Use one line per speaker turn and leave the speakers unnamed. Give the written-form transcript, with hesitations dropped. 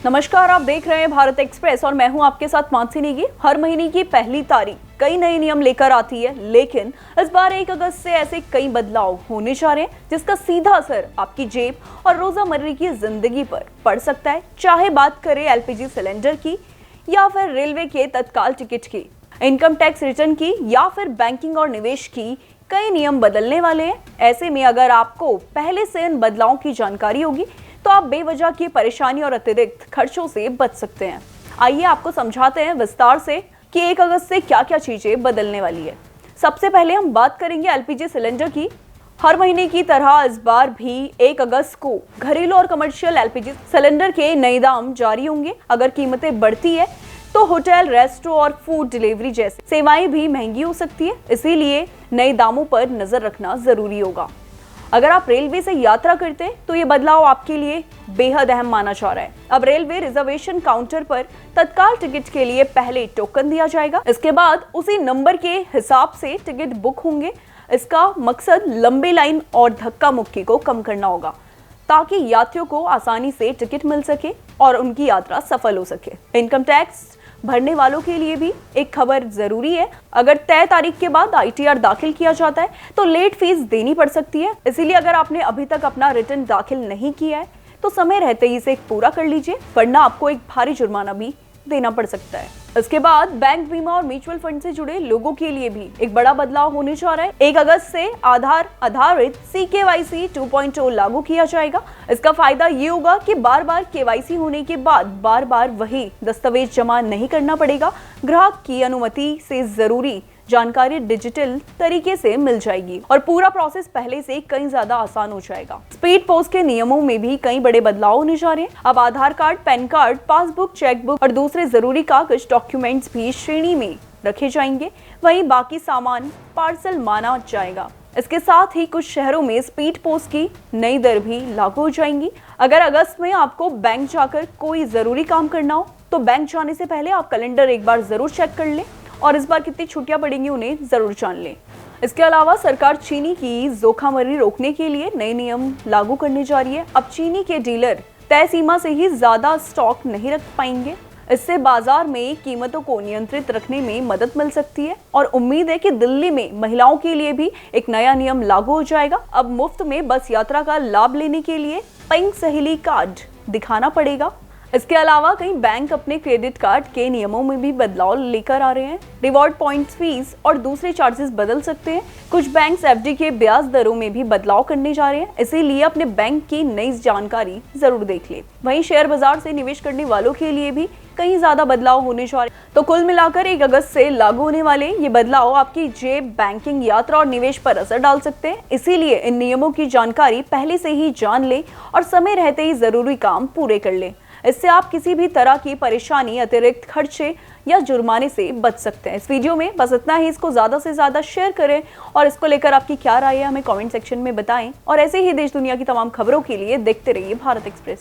नमस्कार, आप देख रहे हैं भारत एक्सप्रेस और मैं हूं आपके साथ मानसी नेगी। हर महीने की पहली तारीख कई नए नियम लेकर आती है, लेकिन इस बार 1 अगस्त से ऐसे कई बदलाव होने जा रहे हैं जिसका सीधा असर आपकी जेब और रोजमर्रा की जिंदगी पर पड़ सकता है। चाहे बात करें एलपीजी सिलेंडर की या फिर रेलवे के तत्काल टिकट की, इनकम टैक्स रिटर्न की या फिर बैंकिंग और निवेश की, कई नियम बदलने वाले हैं। ऐसे में अगर आपको पहले से इन बदलावों की जानकारी होगी तो आप बेवजह की परेशानी और अतिरिक्त खर्चों से बच सकते हैं। आइए आपको समझाते हैं विस्तार से कि 1 अगस्त से क्या क्या चीजें बदलने वाली है। सबसे पहले हम बात करेंगे एलपीजी सिलेंडर की। हर महीने की तरह इस बार भी 1 अगस्त को घरेलू और कमर्शियल एलपीजी सिलेंडर के नए दाम जारी होंगे। अगर कीमतें बढ़ती है तो होटल, रेस्टोरेंट और फूड डिलीवरी जैसी सेवाएं भी महंगी हो सकती है, इसीलिए नए दामों पर नजर रखना जरूरी होगा। अगर आप रेलवे से यात्रा करते हैं तो ये बदलाव आपके लिए बेहद अहम माना जा रहा है। अब रेलवे रिजर्वेशन काउंटर पर तत्काल टिकट के लिए पहले टोकन दिया जाएगा, इसके बाद उसी नंबर के हिसाब से टिकट बुक होंगे। इसका मकसद लंबी लाइन और धक्का मुक्की को कम करना होगा ताकि यात्रियों को आसानी से टिकट मिल सके और उनकी यात्रा सफल हो सके। इनकम टैक्स भरने वालों के लिए भी एक खबर जरूरी है। अगर तय तारीख के बाद आईटीआर दाखिल किया जाता है तो लेट फीस देनी पड़ सकती है, इसीलिए अगर आपने अभी तक अपना रिटर्न दाखिल नहीं किया है तो समय रहते ही इसे पूरा कर लीजिए, वरना आपको एक भारी जुर्माना भी देना पड़ सकता है। इसके बाद बैंक, बीमा और म्यूचुअल फंड से जुड़े लोगों के लिए भी एक बड़ा बदलाव होने जा रहा है। 1 अगस्त से आधार आधारित CKYC 2.0 लागू किया जाएगा। इसका फायदा ये होगा कि बार बार KYC होने के बाद बार बार वही दस्तावेज जमा नहीं करना पड़ेगा। ग्राहक की अनुमति से जरूरी जानकारी डिजिटल तरीके से मिल जाएगी और पूरा प्रोसेस पहले से कहीं ज्यादा आसान हो जाएगा। स्पीड पोस्ट के नियमों में भी कई बड़े बदलाव होने जा रहे हैं। अब Aadhaar card, PAN card, passbook, chequebook और दूसरे जरूरी कागज डॉक्यूमेंट्स भी श्रेणी में रखे जाएंगे, वहीं बाकी सामान पार्सल माना जाएगा। इसके साथ ही कुछ शहरों में स्पीड पोस्ट की नई दर भी लागू हो जाएंगी। अगर अगस्त में आपको बैंक जाकर कोई जरूरी काम करना हो तो बैंक जाने से पहले आप कैलेंडर एक बार जरूर चेक कर लें और इस बार कितनी छुट्टियां पड़ेंगी उन्हें जरूर जान लें। इसके अलावा सरकार चीनी की जोखामरी रोकने के लिए नए नियम लागू करने जा रही है। अब चीनी के डीलर तय सीमा से ही ज्यादा स्टॉक नहीं रख पाएंगे। इससे बाजार में कीमतों को नियंत्रित रखने में मदद मिल सकती है और उम्मीद है कि दिल्ली में महिलाओं के लिए भी एक नया नियम लागू हो जाएगा। अब मुफ्त में बस यात्रा का लाभ लेने के लिए पिंक सहेली कार्ड दिखाना पड़ेगा। इसके अलावा कई बैंक अपने क्रेडिट कार्ड के नियमों में भी बदलाव लेकर आ रहे हैं। रिवॉर्ड पॉइंट्स, फीस और दूसरे चार्जेस बदल सकते हैं। कुछ बैंक्स FD के ब्याज दरों में भी बदलाव करने जा रहे हैं, इसीलिए अपने बैंक की नई जानकारी जरूर देख लें। वहीं शेयर बाजार से निवेश करने वालों के लिए भी कई ज्यादा बदलाव होने जा रहे हैं। तो कुल मिलाकर 1 अगस्त से लागू होने वाले ये बदलाव आपकी जेब, बैंकिंग, यात्रा और निवेश पर असर डाल सकते हैं, इसीलिए इन नियमों की जानकारी पहले से ही जान लें और समय रहते ही जरूरी काम पूरे कर लें। इससे आप किसी भी तरह की परेशानी, अतिरिक्त खर्चे या जुर्माने से बच सकते हैं। इस वीडियो में बस इतना ही। इसको ज्यादा से ज्यादा शेयर करें और इसको लेकर आपकी क्या राय है हमें कमेंट सेक्शन में बताएं और ऐसे ही देश दुनिया की तमाम खबरों के लिए देखते रहिए भारत एक्सप्रेस।